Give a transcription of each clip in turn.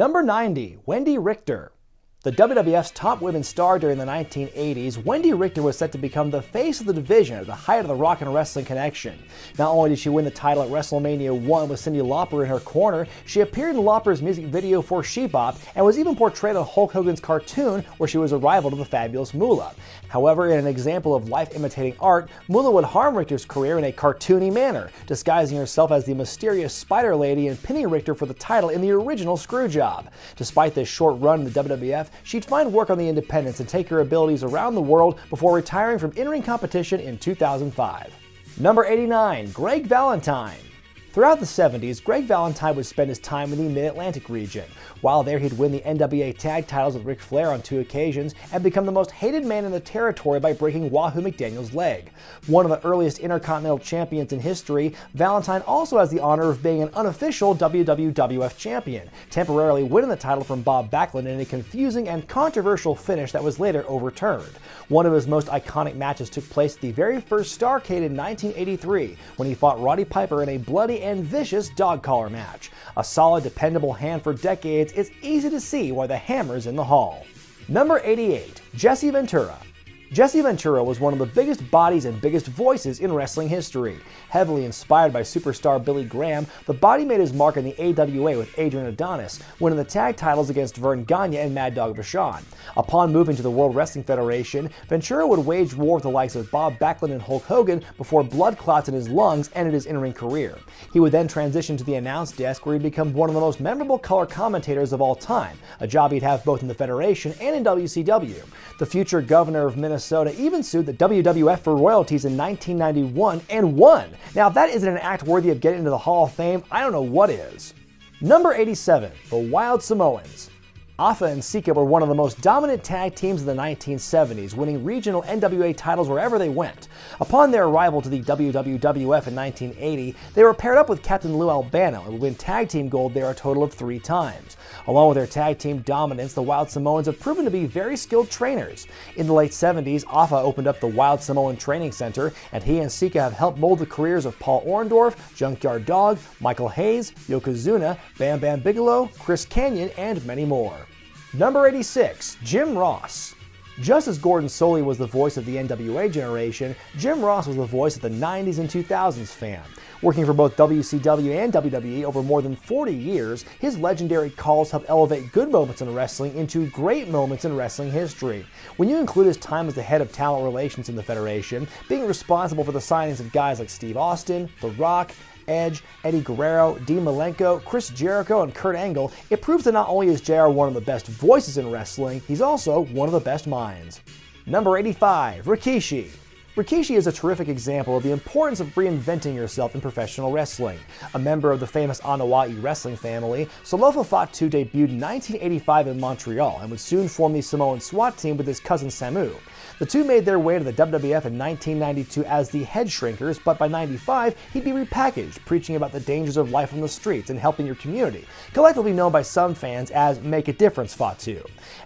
Number 90, Wendi Richter. The WWF's top women's star during the 1980s, Wendi Richter was set to become the face of the division at the height of the Rock and Wrestling connection. Not only did she win the title at WrestleMania 1 with Cyndi Lauper in her corner, she appeared in Lauper's music video for She Bop and was even portrayed on Hulk Hogan's cartoon where she was a rival to the fabulous Moolah. However, in an example of life imitating art, Moolah would harm Richter's career in a cartoony manner, disguising herself as the mysterious Spider Lady and pinning Richter for the title in the original Screwjob. Despite this short run in the WWF, she'd find work on the independents and take her abilities around the world before retiring from in-ring competition in 2005. Number 89, Greg Valentine. Throughout the 70s, Greg Valentine would spend his time in the Mid-Atlantic region. While there, he'd win the NWA tag titles with Ric Flair on 2 occasions and become the most hated man in the territory by breaking Wahoo McDaniel's leg. One of the earliest Intercontinental champions in history, Valentine also has the honor of being an unofficial WWF champion, temporarily winning the title from Bob Backlund in a confusing and controversial finish that was later overturned. One of his most iconic matches took place at the very first Starrcade in 1983, when he fought Roddy Piper in a bloody and vicious dog collar match. A solid, dependable hand for decades, it's easy to see why the hammer's in the hall. Number 88, Jesse Ventura. Jesse Ventura was one of the biggest bodies and biggest voices in wrestling history. Heavily inspired by superstar Billy Graham, the body made his mark in the AWA with Adrian Adonis, winning the tag titles against Vern Gagne and Mad Dog Vachon. Upon moving to the World Wrestling Federation, Ventura would wage war with the likes of Bob Backlund and Hulk Hogan before blood clots in his lungs ended his in-ring career. He would then transition to the announce desk, where he'd become one of the most memorable color commentators of all time, a job he'd have both in the Federation and in WCW. The future governor of Minnesota even sued the WWF for royalties in 1991 and won. Now, if that isn't an act worthy of getting into the Hall of Fame, I don't know what is. Number 87, the Wild Samoans. Afa and Sika were one of the most dominant tag teams of the 1970s, winning regional NWA titles wherever they went. Upon their arrival to the WWF in 1980, they were paired up with Captain Lou Albano and would win tag team gold there a total of 3 times. Along with their tag team dominance, the Wild Samoans have proven to be very skilled trainers. In the late 70s, Afa opened up the Wild Samoan Training Center, and he and Sika have helped mold the careers of Paul Orndorff, Junkyard Dog, Michael Hayes, Yokozuna, Bam Bam Bigelow, Chris Kanyon, and many more. Number 86, Jim Ross. Just as Gordon Solie was the voice of the NWA generation, Jim Ross was the voice of the 90s and 2000s fan. Working for both WCW and WWE over more than 40 years, his legendary calls helped elevate good moments in wrestling into great moments in wrestling history. When you include his time as the head of talent relations in the Federation, being responsible for the signings of guys like Steve Austin, The Rock, Edge, Eddie Guerrero, Dean Malenko, Chris Jericho, and Kurt Angle, it proves that not only is JR one of the best voices in wrestling, he's also one of the best minds. Number 85, Rikishi. Rikishi is a terrific example of the importance of reinventing yourself in professional wrestling. A member of the famous Anoa'i wrestling family, Salofa Fatu debuted in 1985 in Montreal and would soon form the Samoan SWAT team with his cousin Samu. The two made their way to the WWF in 1992 as the Head Shrinkers, but by 95, he'd be repackaged, preaching about the dangers of life on the streets and helping your community, collectively known by some fans as Make a Difference Fatu.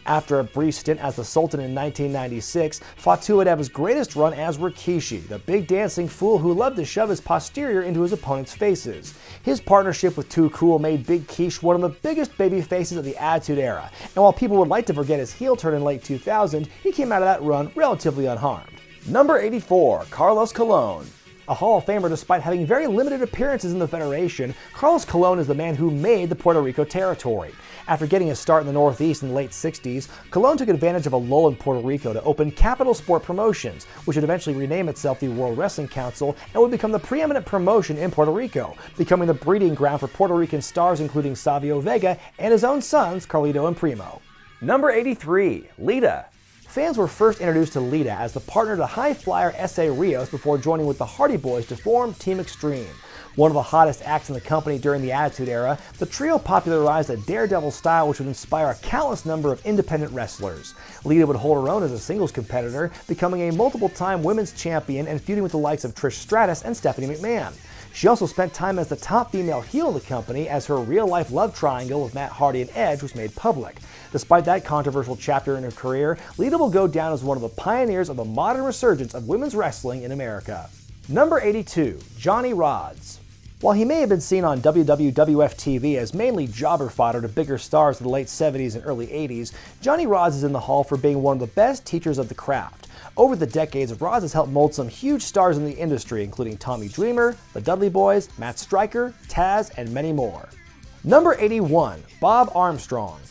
After a brief stint as the Sultan in 1996, Fatu would have his greatest run as Rikishi, the big dancing fool who loved to shove his posterior into his opponent's faces. His partnership with Too Cool made Big Quiche one of the biggest baby faces of the Attitude Era, and while people would like to forget his heel turn in late 2000, he came out of that run relatively unharmed. Number 84, Carlos Colon. A Hall of Famer despite having very limited appearances in the Federation, Carlos Colon is the man who made the Puerto Rico territory. After getting his start in the Northeast in the late 60s, Colon took advantage of a lull in Puerto Rico to open Capital Sport Promotions, which would eventually rename itself the World Wrestling Council and would become the preeminent promotion in Puerto Rico, becoming the breeding ground for Puerto Rican stars including Savio Vega and his own sons, Carlito and Primo. Number 83, Lita. Fans were first introduced to Lita as the partner to high flyer S.A. Rios before joining with the Hardy Boys to form Team Extreme. One of the hottest acts in the company during the Attitude Era, the trio popularized a daredevil style which would inspire a countless number of independent wrestlers. Lita would hold her own as a singles competitor, becoming a multiple-time women's champion and feuding with the likes of Trish Stratus and Stephanie McMahon. She also spent time as the top female heel of the company as her real-life love triangle with Matt Hardy and Edge was made public. Despite that controversial chapter in her career, Lita will go down as one of the pioneers of the modern resurgence of women's wrestling in America. Number 82, Johnny Rodz. While he may have been seen on WWF TV as mainly jobber fodder to bigger stars of the late 70s and early 80s, Johnny Rodz is in the Hall for being one of the best teachers of the craft. Over the decades, Rodz has helped mold some huge stars in the industry, including Tommy Dreamer, the Dudley Boyz, Matt Striker, Taz, and many more. Number 81, Bob Armstrong.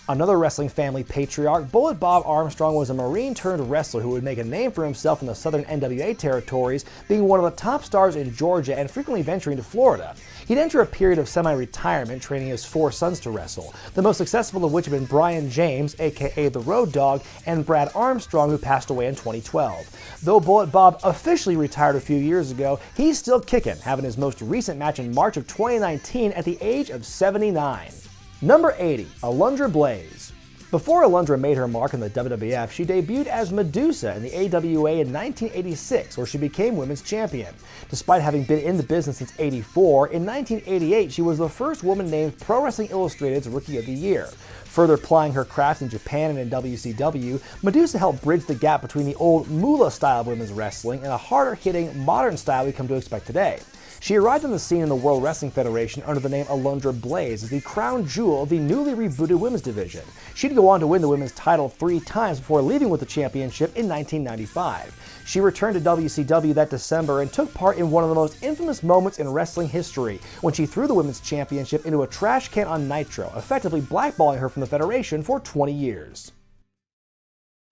Another wrestling family patriarch, Bullet Bob Armstrong was a Marine-turned-wrestler who would make a name for himself in the southern NWA territories, being one of the top stars in Georgia and frequently venturing to Florida. He'd enter a period of semi-retirement, training his 4 sons to wrestle, the most successful of which have been Brian James, aka the Road Dogg, and Brad Armstrong, who passed away in 2012. Though Bullet Bob officially retired a few years ago, he's still kicking, having his most recent match in March of 2019 at the age of 79. Number 80, Alundra Blayze. Before Alundra made her mark in the WWF, she debuted as Medusa in the AWA in 1986, where she became women's champion. Despite having been in the business since '84, in 1988 she was the first woman named Pro Wrestling Illustrated's Rookie of the Year. Further plying her craft in Japan and in WCW, Medusa helped bridge the gap between the old Moolah style of women's wrestling and a harder-hitting, modern style we come to expect today. She arrived on the scene in the World Wrestling Federation under the name Alundra Blayze as the crown jewel of the newly rebooted women's division. She'd go on to win the women's title 3 times before leaving with the championship in 1995. She returned to WCW that December and took part in one of the most infamous moments in wrestling history, when she threw the women's championship into a trash can on Nitro, effectively blackballing her from the Federation for 20 years.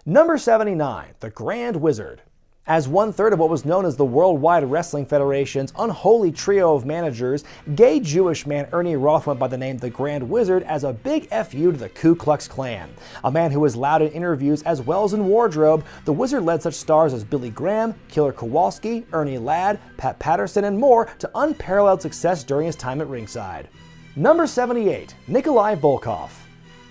Number 79, the Grand Wizard. As one-third of what was known as the Worldwide Wrestling Federation's unholy trio of managers, gay Jewish man Ernie Roth went by the name the Grand Wizard as a big FU to the Ku Klux Klan. A man who was loud in interviews as well as in wardrobe, the Wizard led such stars as Billy Graham, Killer Kowalski, Ernie Ladd, Pat Patterson, and more to unparalleled success during his time at ringside. Number 78, Nikolai Volkoff.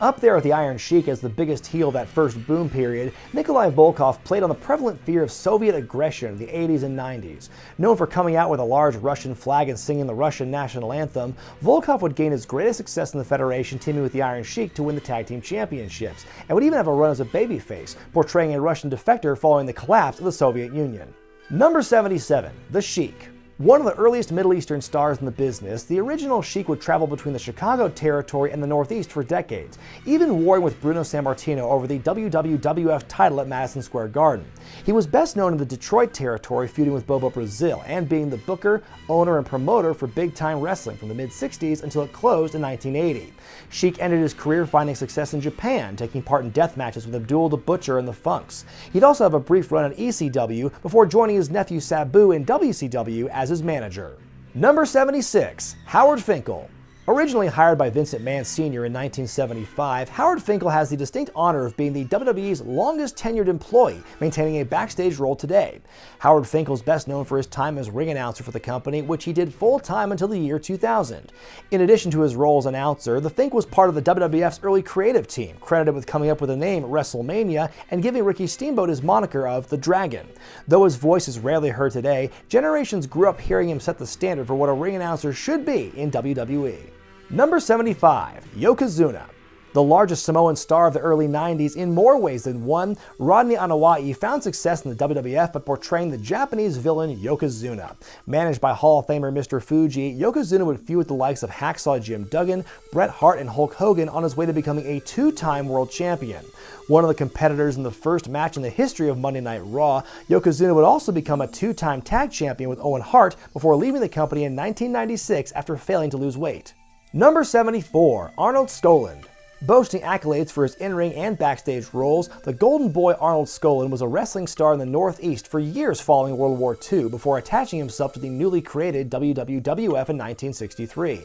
Up there with the Iron Sheik as the biggest heel of that first boom period, Nikolai Volkoff played on the prevalent fear of Soviet aggression of the 80s and 90s. Known for coming out with a large Russian flag and singing the Russian national anthem, Volkoff would gain his greatest success in the Federation teaming with the Iron Sheik to win the tag team championships, and would even have a run as a babyface, portraying a Russian defector following the collapse of the Soviet Union. Number 77, the Sheik. One of the earliest Middle Eastern stars in the business, the original Sheik would travel between the Chicago territory and the Northeast for decades, even warring with Bruno Sammartino over the WWF title at Madison Square Garden. He was best known in the Detroit territory, feuding with Bobo Brazil, and being the booker, owner, and promoter for big-time wrestling from the mid-60s until it closed in 1980. Sheik ended his career finding success in Japan, taking part in death matches with Abdul the Butcher and the Funks. He'd also have a brief run at ECW before joining his nephew Sabu in WCW as his manager. Number 76, Howard Finkel. Originally hired by Vince McMahon Sr. in 1975, Howard Finkel has the distinct honor of being the WWE's longest tenured employee, maintaining a backstage role today. Howard Finkel's best known for his time as ring announcer for the company, which he did full-time until the year 2000. In addition to his role as announcer, the Fink was part of the WWF's early creative team, credited with coming up with the name WrestleMania and giving Ricky Steamboat his moniker of the Dragon. Though his voice is rarely heard today, generations grew up hearing him set the standard for what a ring announcer should be in WWE. Number 75, Yokozuna. The largest Samoan star of the early 90s in more ways than one, Rodney Anawai found success in the WWF by portraying the Japanese villain Yokozuna. Managed by Hall of Famer Mr. Fuji, Yokozuna would feud with the likes of Hacksaw Jim Duggan, Bret Hart, and Hulk Hogan on his way to becoming a 2-time world champion. One of the competitors in the first match in the history of Monday Night Raw, Yokozuna would also become a 2-time tag champion with Owen Hart before leaving the company in 1996 after failing to lose weight. Number 74, Arnold Skaaland. Boasting accolades for his in-ring and backstage roles, the Golden Boy Arnold Skaaland was a wrestling star in the Northeast for years following World War II before attaching himself to the newly created WWF in 1963.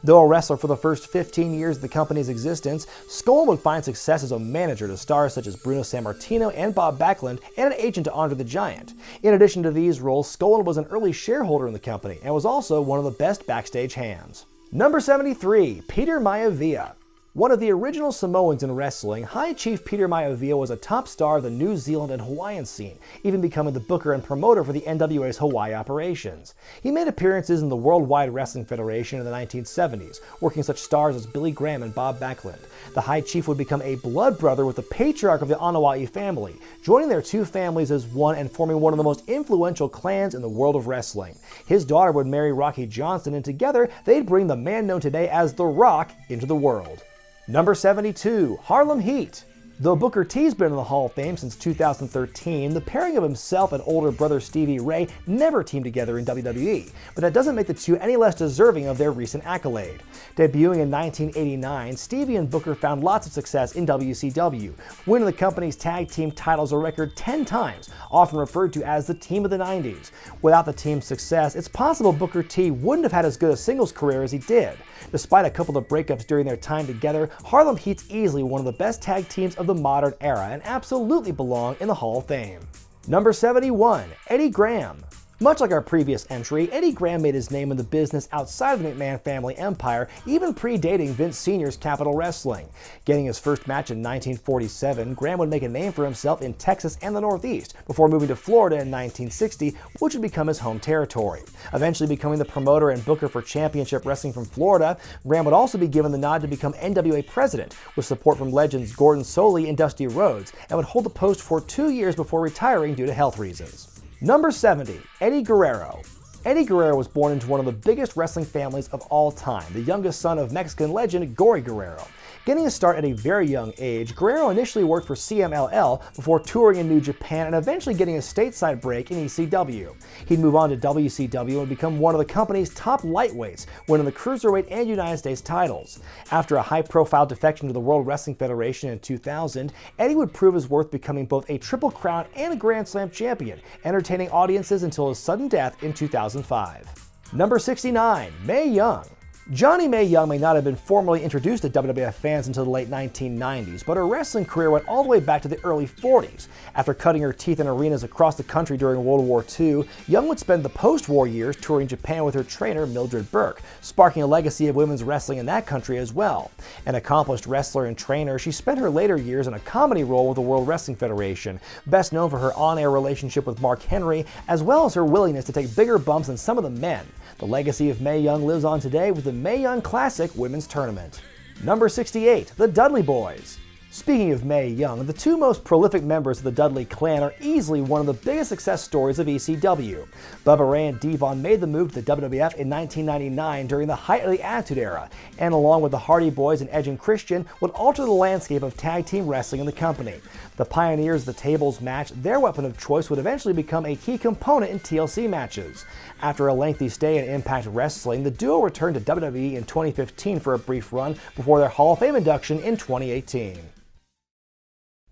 Though a wrestler for the first 15 years of the company's existence, Skaaland would find success as a manager to stars such as Bruno Sammartino and Bob Backlund, and an agent to Andre the Giant. In addition to these roles, Skaaland was an early shareholder in the company and was also one of the best backstage hands. Number 73, Peter Maivia. One of the original Samoans in wrestling, High Chief Peter Maivia was a top star of the New Zealand and Hawaiian scene, even becoming the booker and promoter for the NWA's Hawaii operations. He made appearances in the Worldwide Wrestling Federation in the 1970s, working such stars as Billy Graham and Bob Backlund. The High Chief would become a blood brother with the patriarch of the Anoa'i family, joining their two families as one and forming one of the most influential clans in the world of wrestling. His daughter would marry Rocky Johnson, and together they'd bring the man known today as The Rock into the world. Number 72, Harlem Heat. Though Booker T's been in the Hall of Fame since 2013, the pairing of himself and older brother Stevie Ray never teamed together in WWE, but that doesn't make the two any less deserving of their recent accolade. Debuting in 1989, Stevie and Booker found lots of success in WCW, winning the company's tag team titles a record 10 times, often referred to as the Team of the 90s. Without the team's success, it's possible Booker T wouldn't have had as good a singles career as he did. Despite a couple of breakups during their time together, Harlem Heat's easily one of the best tag teams of the modern era and absolutely belong in the Hall of Fame. Number 71, Eddie Graham. Much like our previous entry, Eddie Graham made his name in the business outside of the McMahon family empire, even predating Vince Sr.'s Capitol Wrestling. Getting his first match in 1947, Graham would make a name for himself in Texas and the Northeast, before moving to Florida in 1960, which would become his home territory. Eventually becoming the promoter and booker for Championship Wrestling from Florida, Graham would also be given the nod to become NWA president, with support from legends Gordon Solie and Dusty Rhodes, and would hold the post for 2 years before retiring due to health reasons. Number 70, Eddie Guerrero. Eddie Guerrero was born into one of the biggest wrestling families of all time, the youngest son of Mexican legend Gory Guerrero. Getting his start at a very young age, Guerrero initially worked for CMLL before touring in New Japan and eventually getting a stateside break in ECW. He'd move on to WCW and become one of the company's top lightweights, winning the Cruiserweight and United States titles. After a high-profile defection to the World Wrestling Federation in 2000, Eddie would prove his worth, becoming both a Triple Crown and a Grand Slam champion, entertaining audiences until his sudden death in 2005. Number 69, Mae Young. Johnny Mae Young may not have been formally introduced to WWF fans until the late 1990s, but her wrestling career went all the way back to the early 40s. After cutting her teeth in arenas across the country during World War II, Young would spend the post-war years touring Japan with her trainer Mildred Burke, sparking a legacy of women's wrestling in that country as well. An accomplished wrestler and trainer, she spent her later years in a comedy role with the World Wrestling Federation, best known for her on-air relationship with Mark Henry, as well as her willingness to take bigger bumps than some of the men. The legacy of Mae Young lives on today with the Mae Young Classic Women's Tournament. Number 68, the Dudley Boyz. Speaking of Mae Young, the two most prolific members of the Dudley clan are easily one of the biggest success stories of ECW. Bubba Ray and Devon made the move to the WWF in 1999 during the height of the Attitude Era, and along with the Hardy Boys and Edge and Christian, would alter the landscape of tag team wrestling in the company. The pioneers of the tables match, their weapon of choice, would eventually become a key component in TLC matches. After a lengthy stay in Impact Wrestling, the duo returned to WWE in 2015 for a brief run before their Hall of Fame induction in 2018.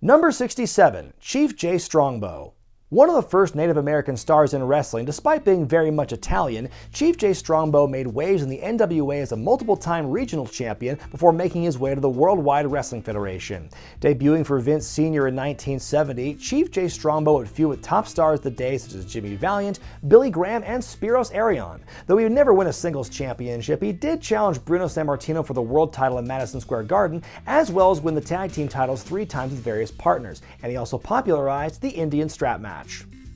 Number 67, Chief Jay Strongbow. One of the first Native American stars in wrestling, despite being very much Italian, Chief Jay Strongbow made waves in the NWA as a multiple-time regional champion before making his way to the Worldwide Wrestling Federation. Debuting for Vince Sr. in 1970, Chief Jay Strongbow would feud with top stars of the day such as Jimmy Valiant, Billy Graham, and Spiros Arion. Though he would never win a singles championship, he did challenge Bruno Sammartino for the world title in Madison Square Garden, as well as win the tag team titles 3 times with various partners, and he also popularized the Indian strap match.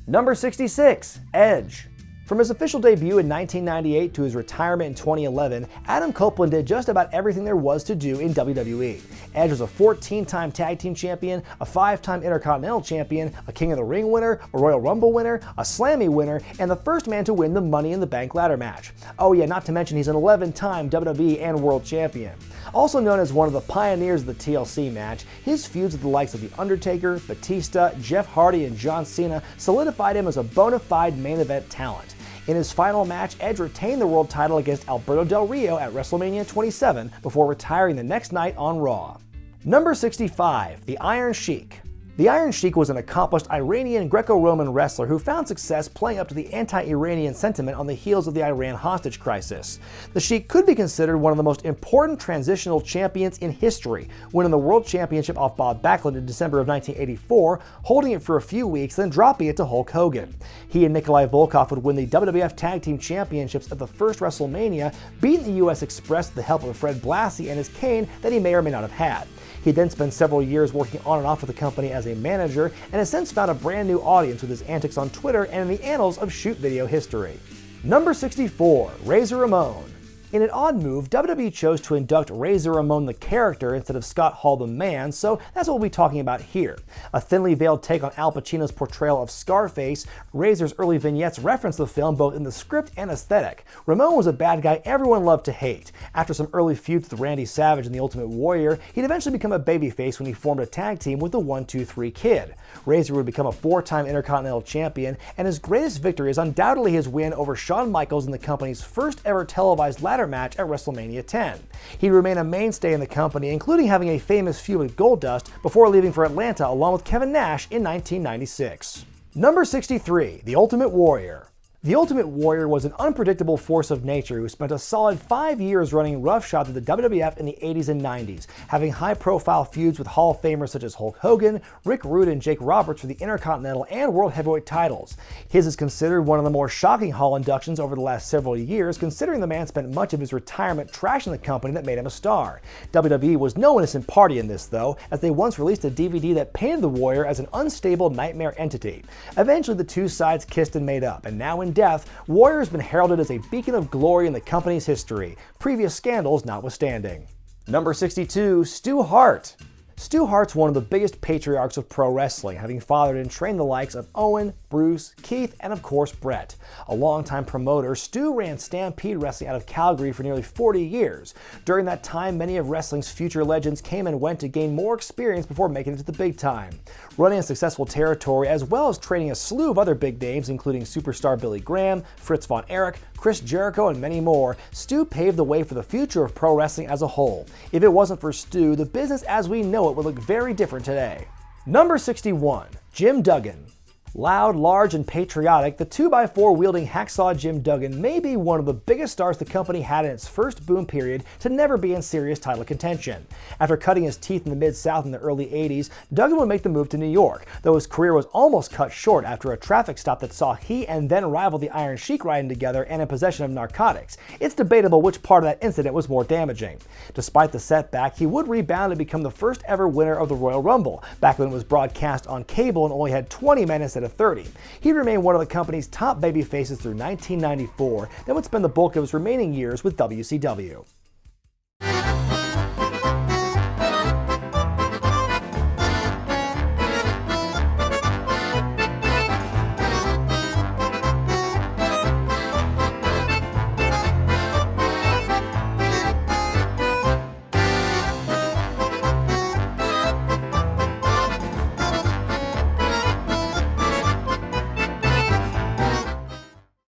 Number 66, Edge. From his official debut in 1998 to his retirement in 2011, Adam Copeland did just about everything there was to do in WWE. Edge was a 14-time tag team champion, a 5-time Intercontinental champion, a King of the Ring winner, a Royal Rumble winner, a Slammy winner, and the first man to win the Money in the Bank ladder match. Oh yeah, not to mention he's an 11-time WWE and World Champion. Also known as one of the pioneers of the TLC match, his feuds with the likes of The Undertaker, Batista, Jeff Hardy, and John Cena solidified him as a bona fide main event talent. In his final match, Edge retained the world title against Alberto Del Rio at WrestleMania 27 before retiring the next night on Raw. Number 65, the Iron Sheik. The Iron Sheik was an accomplished Iranian Greco-Roman wrestler who found success playing up to the anti-Iranian sentiment on the heels of the Iran hostage crisis. The Sheik could be considered one of the most important transitional champions in history, winning the World Championship off Bob Backlund in December of 1984, holding it for a few weeks, then dropping it to Hulk Hogan. He and Nikolai Volkoff would win the WWF Tag Team Championships at the first WrestleMania, beating the US Express with the help of Fred Blassie and his cane that he may or may not have had. He then spent several years working on and off with the company as a manager, and has since found a brand new audience with his antics on Twitter and in the annals of shoot video history. Number 64, Razor Ramon. In an odd move, WWE chose to induct Razor Ramon the character instead of Scott Hall the man, so that's what we'll be talking about here. A thinly veiled take on Al Pacino's portrayal of Scarface, Razor's early vignettes reference the film both in the script and aesthetic. Ramon was a bad guy everyone loved to hate. After some early feuds with Randy Savage and the Ultimate Warrior, he'd eventually become a babyface when he formed a tag team with the 1-2-3 Kid. Razor would become a 4-time Intercontinental Champion, and his greatest victory is undoubtedly his win over Shawn Michaels in the company's first ever televised ladder match at WrestleMania 10. He'd remain a mainstay in the company, including having a famous feud with Goldust before leaving for Atlanta along with Kevin Nash in 1996. Number 63, The Ultimate Warrior. The Ultimate Warrior was an unpredictable force of nature who spent a solid 5 years running roughshod through the WWF in the 80s and 90s, having high-profile feuds with Hall of Famers such as Hulk Hogan, Rick Rude, and Jake Roberts for the Intercontinental and World Heavyweight titles. His is considered one of the more shocking Hall inductions over the last several years, considering the man spent much of his retirement trashing the company that made him a star. WWE was no innocent party in this, though, as they once released a DVD that painted the Warrior as an unstable nightmare entity. Eventually, the two sides kissed and made up, and now in death, Warrior has been heralded as a beacon of glory in the company's history, previous scandals notwithstanding. Number 62, Stu Hart. Stu Hart's one of the biggest patriarchs of pro wrestling, having fathered and trained the likes of Owen, Bruce, Keith, and of course Bret. A longtime promoter, Stu ran Stampede Wrestling out of Calgary for nearly 40 years. During that time, many of wrestling's future legends came and went to gain more experience before making it to the big time. Running a successful territory as well as training a slew of other big names including superstar Billy Graham, Fritz Von Erich, Chris Jericho, and many more, Stu paved the way for the future of pro wrestling as a whole. If it wasn't for Stu, the business as we know it would look very different today. Number 61, Jim Duggan. Loud, large, and patriotic, the 2x4 wielding hacksaw Jim Duggan may be one of the biggest stars the company had in its first boom period to never be in serious title contention. After cutting his teeth in the Mid-South in the early 80s, Duggan would make the move to New York, though his career was almost cut short after a traffic stop that saw he and then rival the Iron Sheik riding together and in possession of narcotics. It's debatable which part of that incident was more damaging. Despite the setback, he would rebound and become the first ever winner of the Royal Rumble, back when it was broadcast on cable and only had 20 men instead of 30. He'd remain one of the company's top baby faces through 1994, then would spend the bulk of his remaining years with WCW.